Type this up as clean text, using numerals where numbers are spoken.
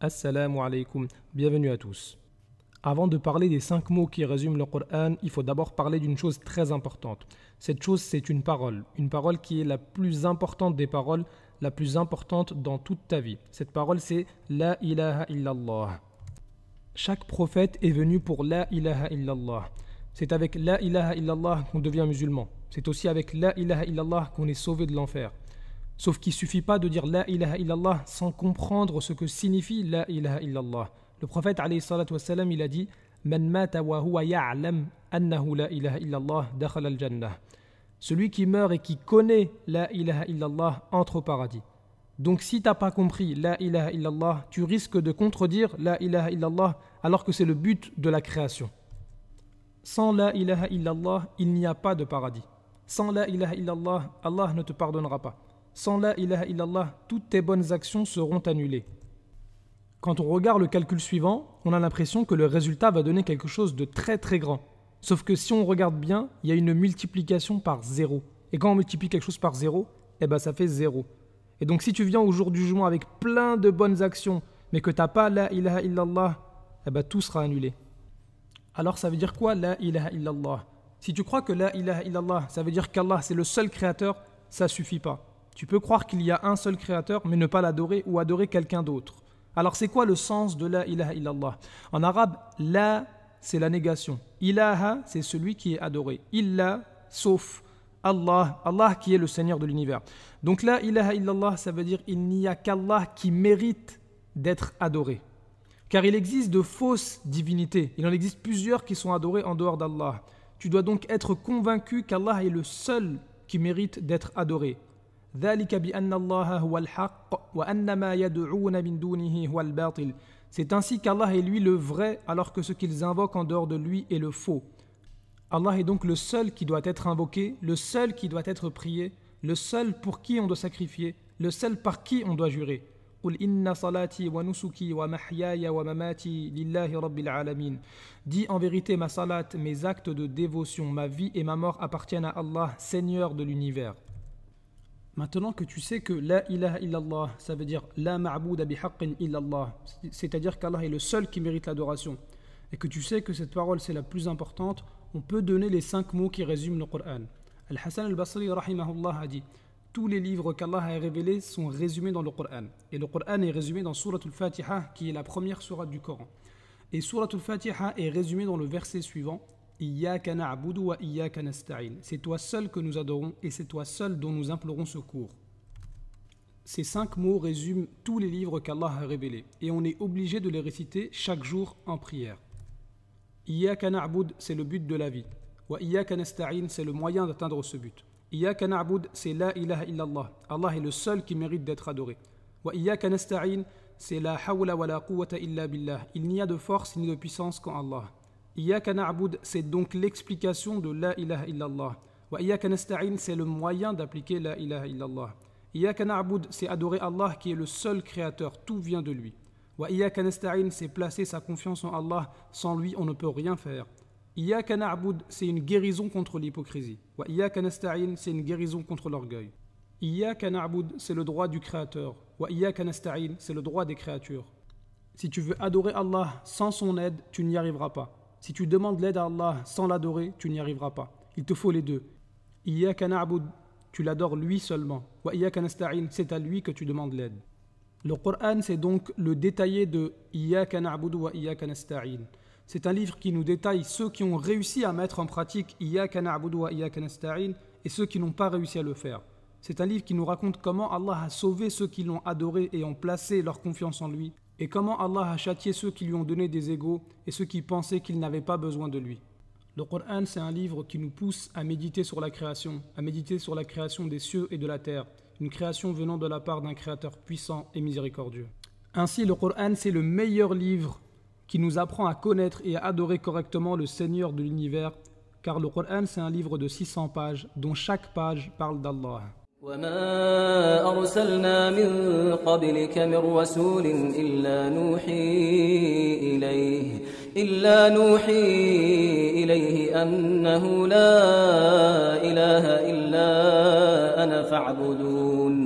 Assalamu alaikum, bienvenue à tous. Avant de parler des 5 mots qui résument le Coran, il faut d'abord parler d'une chose très importante. Cette chose, c'est une parole qui est la plus importante des paroles, la plus importante dans toute ta vie. Cette parole, c'est La ilaha illallah. Chaque prophète est venu pour La ilaha illallah. C'est avec La ilaha illallah qu'on devient musulman. C'est aussi avec La ilaha illallah qu'on est sauvé de l'enfer. Sauf qu'il ne suffit pas de dire La ilaha illallah sans comprendre ce que signifie La ilaha illallah. Le prophète alayhi salatu wassalam, il a dit Man mata wa huwa ya'lam annahu la ilaha illallah dakhala al-jannah. Celui qui meurt et qui connaît La ilaha illallah entre au paradis. Donc si tu n'as pas compris La ilaha illallah, tu risques de contredire La ilaha illallah alors que c'est le but de la création. Sans La ilaha illallah, il n'y a pas de paradis. Sans La ilaha illallah, Allah ne te pardonnera pas. Sans La ilaha illallah, toutes tes bonnes actions seront annulées. Quand on regarde le calcul suivant, on a l'impression que le résultat va donner quelque chose de très très grand. Sauf que si on regarde bien, il y a une multiplication par 0. Et quand on multiplie quelque chose par 0, ça fait 0. Et donc si tu viens au jour du jugement avec plein de bonnes actions, mais que tu n'as pas La ilaha illallah, tout sera annulé. Alors ça veut dire quoi La ilaha illallah? Si tu crois que La ilaha illallah, ça veut dire qu'Allah c'est le seul créateur, ça suffit pas. Tu peux croire qu'il y a un seul créateur, mais ne pas l'adorer ou adorer quelqu'un d'autre. Alors c'est quoi le sens de La ilaha illallah? En arabe, La, c'est la négation. Ilaha, c'est celui qui est adoré. Illa, sauf. Allah, Allah qui est le Seigneur de l'univers. Donc La ilaha illallah, ça veut dire il n'y a qu'Allah qui mérite d'être adoré. Car il existe de fausses divinités. Il en existe plusieurs qui sont adorées en dehors d'Allah. Tu dois donc être convaincu qu'Allah est le seul qui mérite d'être adoré. C'est ainsi qu'Allah est lui le vrai, alors que ce qu'ils invoquent en dehors de lui est le faux. Allah est donc le seul qui doit être invoqué, le seul qui doit être prié, le seul pour qui on doit sacrifier, le seul par qui on doit jurer. Dis en vérité ma salat, mes actes de dévotion, ma vie et ma mort appartiennent à Allah, Seigneur de l'univers. Maintenant que tu sais que La ilaha illallah, ça veut dire La ma'bouda bihaqqin illallah, c'est-à-dire qu'Allah est le seul qui mérite l'adoration, et que tu sais que cette parole c'est la plus importante, on peut donner les 5 mots qui résument le Coran. Al-Hassan al-Basri rahimahullah a dit tous les livres qu'Allah a révélés sont résumés dans le Coran. Et le Coran est résumé dans Surat al-Fatiha, qui est la première sourate du Coran. Et Surat al-Fatiha est résumé dans le verset suivant Iyyaka na'budu wa iyyaka nasta'in. C'est toi seul que nous adorons et c'est toi seul dont nous implorons secours. Ces 5 mots résument tous les livres qu'Allah a révélés et on est obligé de les réciter chaque jour en prière. Iyyaka na'bud, c'est le but de la vie. Wa iyyaka nasta'in, c'est le moyen d'atteindre ce but. Iyyaka na'bud, c'est La ilaha illallah. Allah est le seul qui mérite d'être adoré. Wa iyyaka nasta'in, c'est La hawla wa la quwwata illa billah. Il n'y a de force ni de puissance qu'en Allah. Iyyaka na'bud, c'est donc l'explication de La ilaha illallah. Wa iyyaka nasta'in, c'est le moyen d'appliquer La ilaha illallah. Iyyaka na'bud, c'est adorer Allah qui est le seul créateur, tout vient de lui. Wa iyyaka nasta'in, c'est placer sa confiance en Allah, sans lui on ne peut rien faire. Iyyaka na'bud, c'est une guérison contre l'hypocrisie. Wa iyyaka nasta'in, c'est une guérison contre l'orgueil. Iyyaka na'bud, c'est le droit du créateur. Wa iyyaka nasta'in, c'est le droit des créatures. Si tu veux adorer Allah sans son aide, tu n'y arriveras pas. Si tu demandes l'aide à Allah sans l'adorer, tu n'y arriveras pas. Il te faut les deux. Iyyaka na'bud, tu l'adores lui seulement. Wa iyyaka nasta'in, c'est à lui que tu demandes l'aide. Le Coran, c'est donc le détaillé de Iyyaka na'budu wa iyyaka nasta'in. C'est un livre qui nous détaille ceux qui ont réussi à mettre en pratique Iyyaka na'budu wa iyyaka nasta'in et ceux qui n'ont pas réussi à le faire. C'est un livre qui nous raconte comment Allah a sauvé ceux qui l'ont adoré et ont placé leur confiance en lui, et comment Allah a châtié ceux qui lui ont donné des égaux et ceux qui pensaient qu'ils n'avaient pas besoin de lui. Le Coran, c'est un livre qui nous pousse à méditer sur la création des cieux et de la terre, une création venant de la part d'un créateur puissant et miséricordieux. Ainsi, le Coran, c'est le meilleur livre qui nous apprend à connaître et à adorer correctement le Seigneur de l'univers, car le Coran, c'est un livre de 600 pages, dont chaque page parle d'Allah. وما أرسلنا من قبلك من رسول إلا نوحي إليه أنه لا إله إلا أنا فاعبدون